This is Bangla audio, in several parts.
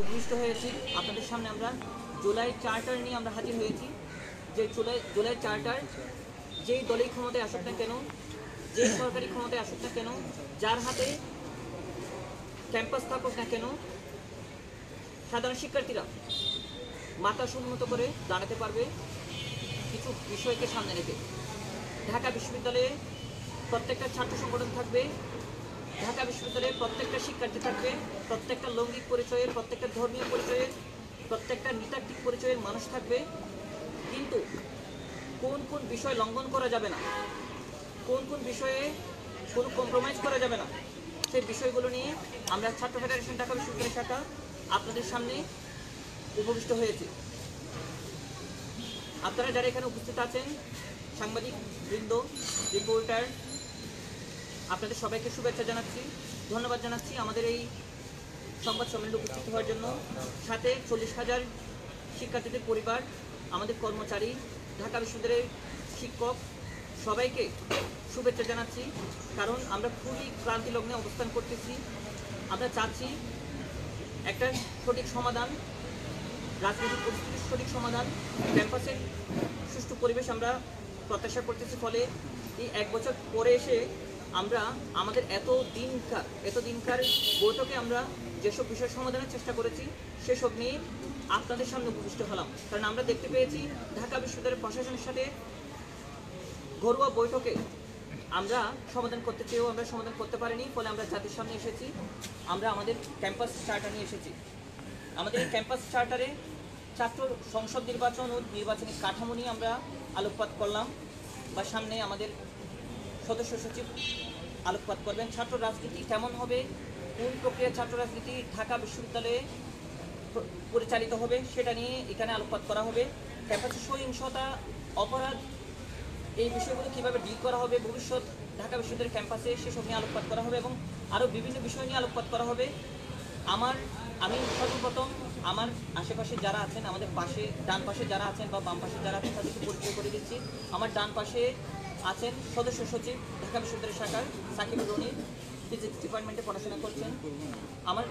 উপবিষ্ট হয়েছি আপনাদের সামনে। আমরা জুলাই চার্টার নিয়ে আমরা হাজির হয়েছি। যে জুলাই চার্টার যেই দলেই ক্ষমতায় আসুক না কেন, যেই সরকারি ক্ষমতায় আসুক না কেন, যার হাতে ক্যাম্পাস থাকুক না কেন, সাধারণ শিক্ষার্থীরা মাথা উন্নত করে দাঁড়াতে পারবে কিছু বিষয়কে সামনে রেখে। ঢাকা বিশ্ববিদ্যালয়ে প্রত্যেকটা ছাত্র সংগঠন থাকবে, ঢাকা বিশ্ববিদ্যালয়ে প্রত্যেকটা শিক্ষার্থী থাকবে, প্রত্যেকটা লৌকিক পরিচয়ের, প্রত্যেকটা ধর্মীয় পরিচয়ের, প্রত্যেকটা নৃতাত্ত্বিক পরিচয়ের মানুষ থাকবে। কিন্তু কোন কোন বিষয় লঙ্ঘন করা যাবে না, কোন কোন বিষয়ে কোনো কম্প্রোমাইজ করা যাবে না, সেই বিষয়গুলো নিয়ে আমরা ছাত্র ফেডারেশন ঢাকা বিশ্ববিদ্যালয় শাখা আপনাদের সামনে উপবিষ্ট হয়েছি। আপনারা যারা এখানে উপস্থিত আছেন, সাংবাদিক বৃন্দ, রিপোর্টার, আপনাদের সবাইকে শুভেচ্ছা জানাচ্ছি, ধন্যবাদ জানাচ্ছি আমাদের এই সংবাদ সম্মেলনে উপস্থিত হওয়ার জন্য। সাথে 40,000 শিক্ষার্থীদের পরিবার, আমাদের কর্মচারী, ঢাকা বিশ্ববিদ্যালয়ের শিক্ষক, সবাইকে শুভেচ্ছা জানাচ্ছি। কারণ আমরা খুবই ক্লান্তি লগ্নে অবস্থান করতেছি। আমরা চাচ্ছি একটা সঠিক সমাধান, রাজনৈতিক পরিস্থিতির সঠিক সমাধান, ক্যাম্পাসের সুষ্ঠু পরিবেশ আমরা প্রত্যাশা করতেছি। ফলে এই 1 বছর পরে এসে আমরা আমাদের এত দিনকার বৈঠকে আমরা যেসব বিষয় সমাধানের চেষ্টা করেছি সেসব নিয়ে আপনাদের সামনে উপবিষ্ট হলাম। কারণ আমরা দেখতে পেয়েছি ঢাকা বিশ্ববিদ্যালয়ের প্রশাসনের সাথে ঘরোয়া বৈঠকে আমরা সমাধান করতে চেয়েও আমরা সমাধান করতে পারিনি। ফলে আমরা জাতির সামনে এসেছি, আমরা আমাদের ক্যাম্পাস চার্টার নিয়ে এসেছি। আমাদের এই ক্যাম্পাস চার্টারে ছাত্র সংসদ নির্বাচন ও নির্বাচনী কাঠামো নিয়ে আমরা আলোকপাত করলাম, বা সামনে আমাদের সদস্য সচিব আলোকপাত করবেন। ছাত্র রাজনীতি কেমন হবে, কোন প্রক্রিয়ার ছাত্র রাজনীতি ঢাকা বিশ্ববিদ্যালয়ে পরিচালিত হবে, সেটা নিয়ে এখানে আলোকপাত করা হবে। ক্যাম্পাসে সহিংসতা, অপরাধ, এই বিষয়গুলো কীভাবে ডিল করা হবে ভবিষ্যৎ ঢাকা বিশ্ববিদ্যালয়ের ক্যাম্পাসে, সেসব নিয়ে আলোকপাত করা হবে এবং আরও বিভিন্ন বিষয় নিয়ে আলোকপাত করা হবে। আমি সর্বপ্রথম আমার আশেপাশে যারা আছেন, আমাদের পাশে ডান পাশে যারা আছেন বা বাম পাশে যারা আছেন তাদেরকে পরিচয় করে দিচ্ছি। আমার ডান পাশে আছেন সদস্য সচিব ঢাকা বিশ্ববিদ্যালয় শাখার সাকিবুর রনি, ফিজিক্স ডিপার্টমেন্টে পড়াশোনা করছেন। আমার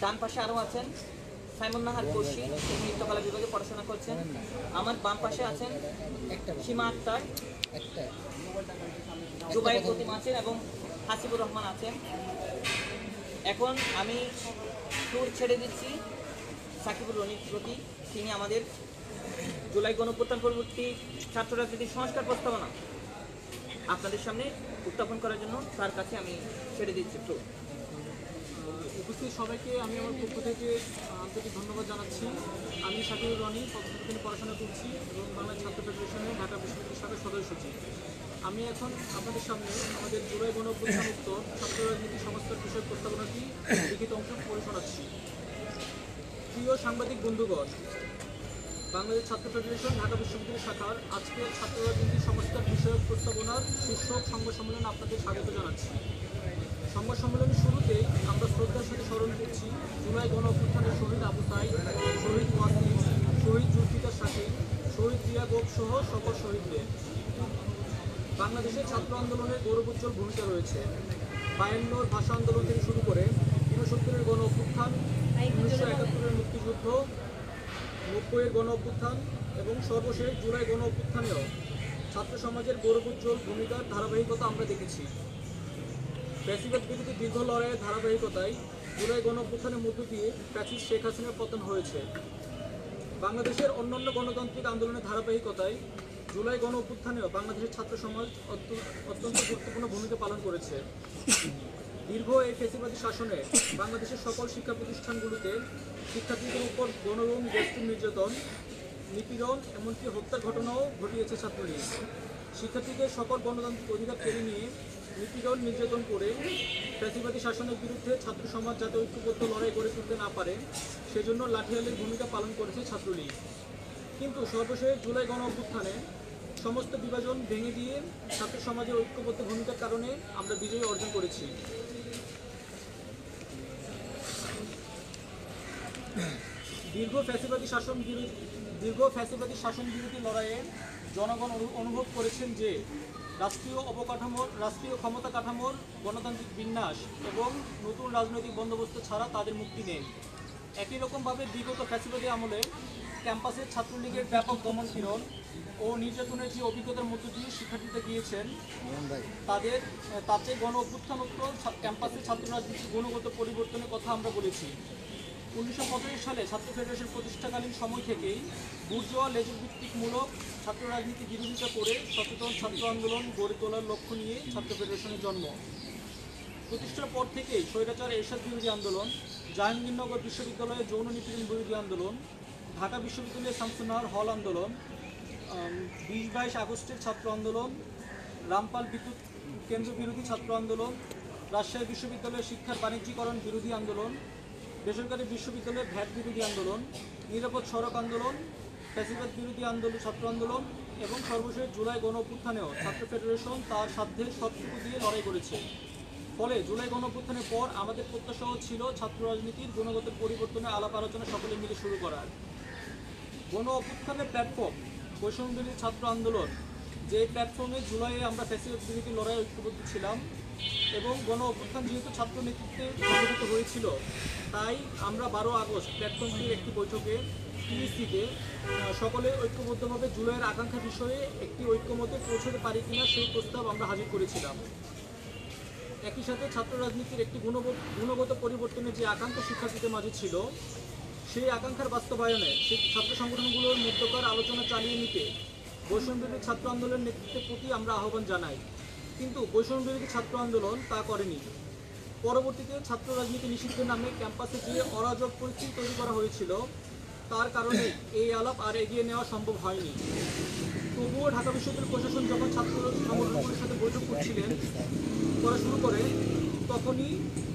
ডান পাশে আরও আছেন সাইমন নাহার কৌশি, তিনি নৃত্যকলা বিভাগে পড়াশোনা করছেন। আমার বাম পাশে আছেন সীমা আক্তার, জুবাইর প্রতিমা আছেন এবং হাসিবুর রহমান আছেন। এখন আমি ট্যুর ছেড়ে দিচ্ছি সাকিবুর রনির প্রতি। তিনি আমাদের জুলাই গণঅভ্যুত্থান পরবর্তী ছাত্র রাজনীতির সংস্কার প্রস্তাবনা আপনাদের সামনে উত্থাপন করার জন্য তার কাছে আমি ছেড়ে দিচ্ছি ট্যুর। উপস্থিত সবাইকে আমি আমার পক্ষ থেকে আন্তরিক ধন্যবাদ জানাচ্ছি। আমি সাকিবুর রনি, প্রথম পড়াশোনা করছি এবং বাংলা ছাত্র ফেডারেশনের ঢাকা বিশ্ববিদ্যালয় শাখার সদস্য সচিব। আমি এখন আপনাদের সামনে আমাদের জুলাই গণঅভ্যুত্থান উত্তর ছাত্র রাজনীতি সংস্কার বিষয়ক প্রস্তাবনাটি লিখিত অংশ পড়ে শোনাচ্ছি। প্রিয় সাংবাদিক বন্ধুগণ, বাংলাদেশ ছাত্র ফেডারেশন ঢাকা বিশ্ববিদ্যালয় শাখার আজকের ছাত্র রাজনীতি সংস্কার বিষয়ক প্রস্তাবনার শীর্ষক সংবাদ সম্মেলনে আপনাদের স্বাগত জানাচ্ছি। সংবাদ সম্মেলনের শুরুতেই আমরা শ্রদ্ধার সাথে স্মরণ করছি জুলাই গণঅভ্যুত্থানের শহীদ আবু সাঈদ, শহীদ ওয়াসিম, শহীদ জুলফিকার শাকিল, শহীদ রিয়া গোপ সহ সকল শহীদদের। বাংলাদেশের ছাত্র আন্দোলনের গৌরবোজ্জ্বল ভূমিকা রয়েছে। 52 ভাষা আন্দোলন থেকে শুরু করে 69-এর গণ অভ্যুত্থান, 1971-এর মুক্তিযুদ্ধ, 90-এর গণ অভ্যুত্থান এবং সর্বশেষ জুলাই গণ অভ্যুত্থানেও ছাত্র সমাজের গৌরবোজ্জ্বল ভূমিকার ধারাবাহিকতা আমরা দেখেছি। ফ্যাসিবাদ বিরোধী দীর্ঘ লড়াইয়ের ধারাবাহিকতায় জুলাই গণ অভ্যুত্থানের মধ্য দিয়ে ফ্যাসিস্ট শেখ হাসিনার পতন হয়েছে। বাংলাদেশের অন্যান্য গণতান্ত্রিক আন্দোলনের ধারাবাহিকতায় জুলাই গণ অভ্যুত্থানেও বাংলাদেশের ছাত্র সমাজ অত্যন্ত গুরুত্বপূর্ণ ভূমিকা পালন করেছে। দীর্ঘ এই ফ্যাসিবাদী শাসনে বাংলাদেশের সকল শিক্ষা প্রতিষ্ঠানগুলোতে শিক্ষার্থীদের উপর গণ এবং গোষ্ঠী নির্যাতন, নিপীড়ন, এমনকি হত্যার ঘটনাও ঘটিয়েছে ছাত্রলীগ। শিক্ষার্থীদের সকল গণতান্ত্রিক অধিকার কেড়ে নিয়ে নিপীড়ন, নির্যাতন করে ফ্যাসিবাদী শাসনের বিরুদ্ধে ছাত্র সমাজ যাতে ঐক্যবদ্ধ লড়াই গড়ে তুলতে না পারে সেজন্য লাঠিয়ালের ভূমিকা পালন করেছে ছাত্রলীগ। কিন্তু সর্বশেষ জুলাই গণ অভ্যুত্থানে সমস্ত বিভাজন ভেঙে দিয়ে ছাত্র সমাজের ঐক্যবদ্ধ ভূমিকার কারণে আমরা বিজয় অর্জন করেছি। দীর্ঘ ফ্যাসিবাদী শাসন বিরোধী লড়াইয়ে জনগণ অনুভব করেছেন যে রাষ্ট্রীয় ক্ষমতা কাঠামোর গণতান্ত্রিক বিন্যাস এবং নতুন রাজনৈতিক বন্দোবস্ত ছাড়া তাদের মুক্তি নেই। একই রকমভাবে বিগত ফ্যাসিবাদী আমলে ক্যাম্পাসে ছাত্রলীগের ব্যাপক দমনপীড়ন ও নির্যাতনের যে অভিজ্ঞতার মধ্য দিয়ে শিক্ষার্থীরা গিয়েছেন তাতে গণ অভ্যুত্থানোত্তর ক্যাম্পাসে ছাত্র রাজনীতির গুণগত পরিবর্তনের কথা আমরা বলেছি। 1985 সালে ছাত্র ফেডারেশন প্রতিষ্ঠাকালীন সময় থেকেই বুর্জোয়া লেজুর ভিত্তিকমূলক ছাত্র রাজনীতি বিরোধিতা করে সচেতন ছাত্র আন্দোলন গড়ে তোলার লক্ষ্য নিয়ে ছাত্র ফেডারেশনের জন্ম। প্রতিষ্ঠার পর থেকেই স্বৈরাচার এরশাদ বিরোধী আন্দোলন, জাহাঙ্গীরনগর বিশ্ববিদ্যালয়ে যৌন নিপীড়ন বিরোধী আন্দোলন, ঢাকা বিশ্ববিদ্যালয়ে শামসুন্নাহার হল আন্দোলন, 20-22 আগস্টের ছাত্র আন্দোলন, রামপাল বিদ্যুৎ কেন্দ্র বিরোধী ছাত্র আন্দোলন, রাজশাহী বিশ্ববিদ্যালয়ের শিক্ষার বাণিজ্যিকরণ বিরোধী আন্দোলন, বেসরকারি বিশ্ববিদ্যালয়ের ভ্যাট বিরোধী আন্দোলন, নিরাপদ সড়ক আন্দোলন, ফ্যাসিবাদ বিরোধী আন্দোলন, ছাত্র আন্দোলন এবং সর্বশেষ জুলাই গণ অভ্যুত্থানেও ছাত্র ফেডারেশন তার সাধ্যে সবটুকু দিয়ে লড়াই করেছে। ফলে জুলাই গণ অভ্যুত্থানের পর আমাদের প্রত্যাশাও ছিল ছাত্র রাজনীতির গুণগত পরিবর্তনে আলাপ আলোচনা সকলে মিলে শুরু করার। গণ অভ্যুত্থানের প্ল্যাটফর্ম বৈষম্য বিরোধী ছাত্র আন্দোলন, যে প্ল্যাটফর্মে জুলাইয়ে আমরা ফ্যাসিবাদ বিরোধী লড়াই ঐক্যবদ্ধ ছিলাম এবং গণ অভ্যুত্থান যেহেতু ছাত্র নেতৃত্বে সংগঠিত হয়েছিল, তাই আমরা 12 আগস্ট প্ল্যাটফর্মটির একটি বৈঠকে টিএসসিতে সকলে ঐক্যবদ্ধভাবে জুলাইয়ের আকাঙ্ক্ষা বিষয়ে একটি ঐক্যমতে পৌঁছতে পারি কিনা সেই প্রস্তাব আমরা হাজির করেছিলাম। একই সাথে ছাত্র রাজনীতির একটি গুণগত পরিবর্তনের যে আকাঙ্ক্ষা শিক্ষার্থীদের মাঝে ছিল, সেই আকাঙ্ক্ষার বাস্তবায়নে সেই ছাত্র সংগঠনগুলোর মধ্যকার আলোচনা চালিয়ে নিতে বৈষম্য বিরোধী ছাত্র আন্দোলনের নেতৃত্বের প্রতি আমরা আহ্বান জানাই। কিন্তু বৈষম্য বিরোধী ছাত্র আন্দোলন তা করেনি। পরবর্তীতে ছাত্র রাজনীতি নিষিদ্ধের নামে ক্যাম্পাসে যে অরাজক পরিস্থিতি তৈরি করা হয়েছিল, তার কারণে এই আলাপ আর এগিয়ে নেওয়া সম্ভব হয়নি। তবুও ঢাকা বিশ্ববিদ্যালয় প্রশাসন যখন ছাত্র সংগঠনগুলোর সাথে বৈঠক করা শুরু করে, তখনই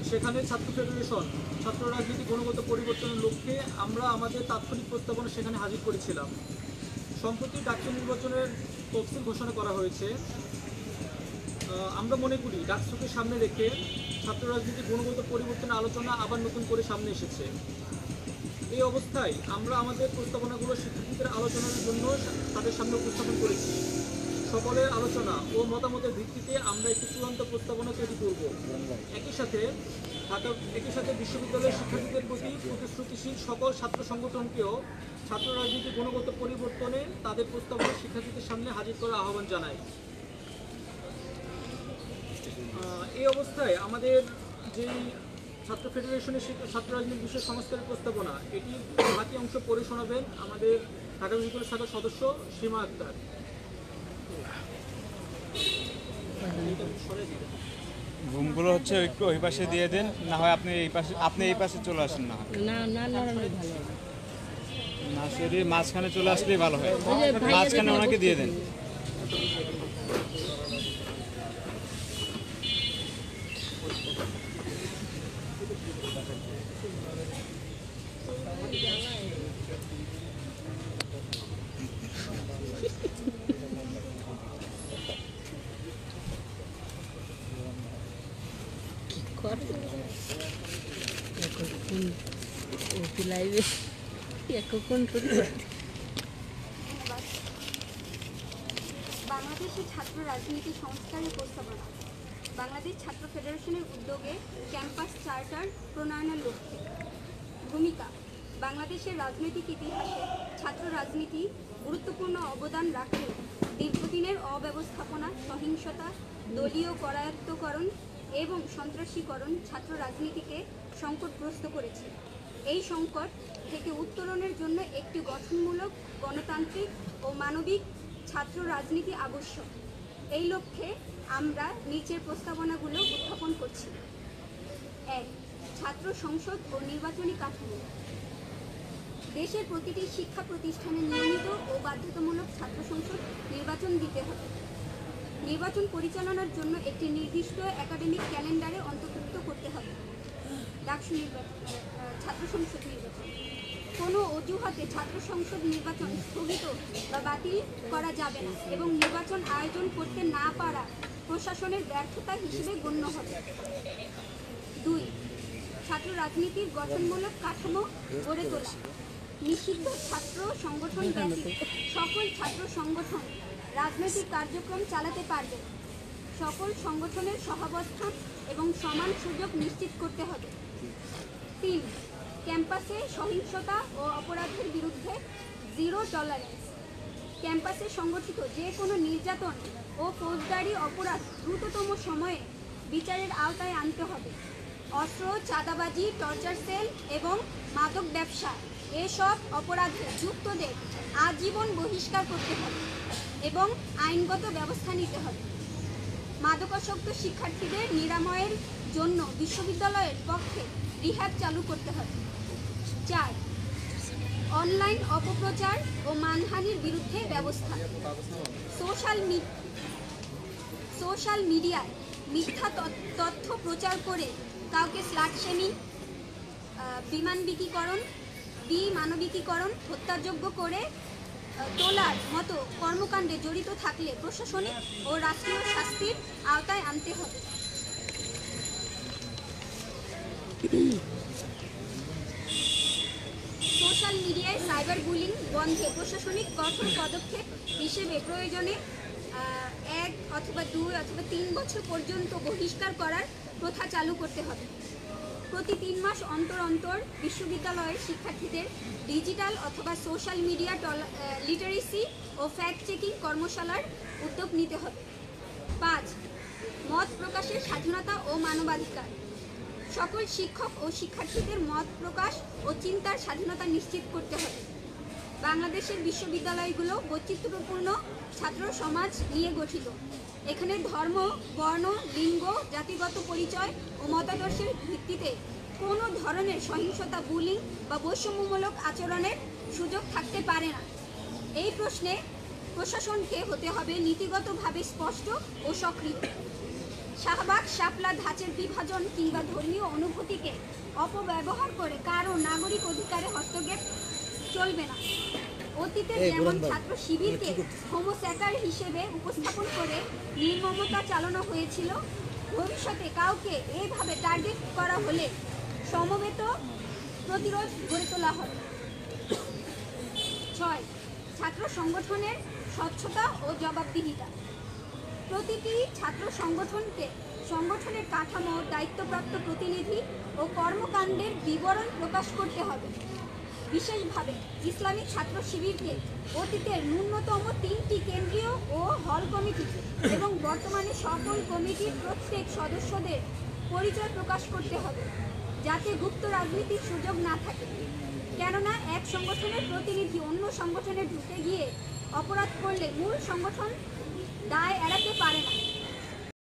সেখানে ছাত্র ফেডারেশন ছাত্র রাজনীতি গুণগত পরিবর্তনের লক্ষ্যে আমরা আমাদের তাৎক্ষণিক প্রস্তাবনা সেখানে হাজির করেছিলাম। সম্প্রতি ডাকসু নির্বাচনের তফসিল ঘোষণা করা হয়েছে। আমরা মনে করি ডাকসুকে সামনে রেখে ছাত্র রাজনীতির গুণগত পরিবর্তনের আলোচনা আবার নতুন করে সামনে এসেছে। এই অবস্থায় আমরা আমাদের প্রস্তাবনাগুলো শিক্ষার্থীদের আলোচনার জন্য তাদের সামনে উপস্থাপন করেছি। সকলের আলোচনা ও মতামতের ভিত্তিতে আমরা একটি চূড়ান্ত প্রস্তাবনা তৈরি করব। একই সাথে বিশ্ববিদ্যালয়ের শিক্ষার্থীদের প্রতি প্রতিশ্রুতিশীল সকল ছাত্র সংগঠনকেও ছাত্র রাজনীতির গুণগত পরিবর্তনে তাদের প্রস্তাবনা শিক্ষার্থীদের সামনে হাজির করার আহ্বান জানাই। এই অবস্থায় আমাদের যেই ছাত্র ফেডারেশনের ছাত্র রাজনীতি বিষয় সংস্কারের প্রস্তাবনা, এটি বাকি অংশ পড়ে শোনাবেন আমাদের ঢাকা বিশ্ববিদ্যালয় শাখার সদস্য সীমা আক্তার। রুমগুলো হচ্ছে ওই পাশে দিয়ে দেন, না হয় আপনি এই পাশে চলে আসেন। না না সরিয়ে মাঝখানে চলে আসলেই ভালো হয়, মাঝখানে ওনাকে দিয়ে দেন। বাংলাদেশের ছাত্র রাজনীতি সংস্কারের প্রস্তাবনা বাংলাদেশ ছাত্র ফেডারেশনের উদ্যোগে ক্যাম্পাস চার্টার প্রণয়নের লক্ষ্যে। ভূমিকা: বাংলাদেশের রাজনৈতিক ইতিহাসে ছাত্র রাজনীতি গুরুত্বপূর্ণ অবদান রাখলেও দীর্ঘদিনের অব্যবস্থাপনা, সহিংসতা, দলীয় করায়ত্তকরণ এবং সন্ত্রাসীকরণ ছাত্র রাজনীতিকে সংকটগ্রস্ত করেছে। এই সংকট থেকে উত্তরণের জন্য একটি গঠনমূলক, গণতান্ত্রিক ও মানবিক ছাত্র রাজনীতি আবশ্যক। এই লক্ষ্যে আমরা নিচের প্রস্তাবনাগুলো উত্থাপন করছি। 1. ছাত্র সংসদ ও নির্বাচনী কাঠামো। দেশের প্রতিটি শিক্ষা প্রতিষ্ঠানে নিয়মিত ও বাধ্যতামূলক ছাত্র সংসদ নির্বাচন দিতে হবে। নির্বাচন পরিচালনার জন্য একটি নির্দিষ্ট একাডেমিক ক্যালেন্ডারে অন্তর্ভুক্ত করতে হবে। ডাকসু নির্বাচন, ছাত্র সংসদ নির্বাচন কোনো অজুহাতে ছাত্র সংসদ নির্বাচন স্থগিত বা বাতিল করা যাবে না এবং নির্বাচন আয়োজন করতে না পারা প্রশাসনের ব্যর্থতা হিসেবে গণ্য হবে। 2. ছাত্র রাজনীতির গঠনমূলক কাঠামো গড়ে তোলা। নিষিদ্ধ ছাত্র সংগঠন ব্যতীত সকল ছাত্র সংগঠন রাজনৈতিক কার্যক্রম চালাতে পারবে। সকল সংগঠনের সহাবস্থান এবং সমান সুযোগ নিশ্চিত করতে হবে। 3. ক্যাম্পাসে সহিংসতা ও অপরাধের বিরুদ্ধে জিরো টলারেন্স। ক্যাম্পাসে সংগঠিত যে কোনো নির্যাতন ও ফৌজদারি অপরাধ দ্রুততম সময়ে বিচারের আওতায় আনতে হবে। অস্ত্র, চাঁদাবাজি, টর্চার সেল এবং মাদক ব্যবসা এসব অপরাধে যুক্তদের আজীবন বহিষ্কার করতে হবে এবং আইনগত ব্যবস্থা নিতে হবে। মাদকাসক্ত শিক্ষার্থীদের নিরাময়ের জন্য বিশ্ববিদ্যালয়ের পক্ষে রিহ্যাব চালু করতে হবে। 4. অনলাইন অপপ্রচার ও মানহানির বিরুদ্ধে ব্যবস্থা। সোশ্যাল মিডিয়ায় মিথ্যা তথ্য প্রচার করে কাউকে স্লাট শেমিং, বিমানবিকীকরণ, হত্যাযোগ্য করে তোলার মতো কর্মকাণ্ডে জড়িত থাকলে প্রশাসনিক ও রাষ্ট্রীয় শাস্তির আওতায় আনতে হবে। সোশ্যাল মিডিয়ায় সাইবার বুলিং বন্ধে প্রশাসনিক কঠোর পদক্ষেপ হিসেবে প্রয়োজনে 1 অথবা 2 অথবা 3 বছর পর্যন্ত বহিষ্কার করার প্রথা চালু করতে হবে। প্রতি 3 মাস অন্তর অন্তর বিশ্ববিদ্যালয়ের শিক্ষার্থীদের ডিজিটাল অথবা সোশ্যাল মিডিয়া লিটারেসি ও ফ্যাক্ট চেকিং কর্মশালার উদ্যোগ নিতে হবে। 5. মত প্রকাশের স্বাধীনতা ও মানবাধিকার। সকল শিক্ষক ও শিক্ষার্থীদের মত প্রকাশ ও চিন্তার স্বাধীনতা নিশ্চিত করতে হবে। বাংলাদেশের বিশ্ববিদ্যালয়গুলো বৈচিত্র্যপূর্ণ ছাত্র সমাজ নিয়ে গঠিত। এখানে ধর্ম, বর্ণ, লিঙ্গ, জাতিগত পরিচয় ও মতাদর্শের ভিত্তিতে কোনো ধরনের সহিংসতা, বুলিং বা বৈষম্যমূলক আচরণের সুযোগ থাকতে পারে না। এই প্রশ্নে প্রশাসনকে হতে হবে নীতিগতভাবে স্পষ্ট ও সক্রিয়। শাহবাগ, শাপলা, ধাঁচের বিভাজন কিংবা ধর্মীয় অনুভূতিকে অপব্যবহার করে কারো নাগরিক অধিকারে হস্তক্ষেপ চলবে না। অতীতে যেমন ছাত্র শিবিরকে হোমোস্যাকার হিসেবে উপস্থাপন করে নির্মমতা চালানো হয়েছিল, ভবিষ্যতে কাউকে এইভাবে টার্গেট করা হলে সমবেত প্রতিরোধ গড়ে তোলা হবে। 6. ছাত্র সংগঠনের স্বচ্ছতা ও জবাবদিহিতা। প্রতিটি ছাত্র সংগঠনকে সংগঠনের কাঠামো, দায়িত্বপ্রাপ্ত প্রতিনিধি ও কর্মকাণ্ডের বিবরণ প্রকাশ করতে হবে। বিশেষভাবে ইসলামিক ছাত্র শিবিরকে অতীতের ন্যূনতম 3টি কেন্দ্রীয় ও হল কমিটি এবং বর্তমানে সকল কমিটির প্রত্যেক সদস্যদের পরিচয় প্রকাশ করতে হবে, যাতে গুপ্ত রাজনীতির সুযোগ না থাকে। কেননা এক সংগঠনের প্রতিনিধি অন্য সংগঠনে ঢুকে গিয়ে অপরাধ করলে মূল সংগঠন দায় এড়াতে পারে না।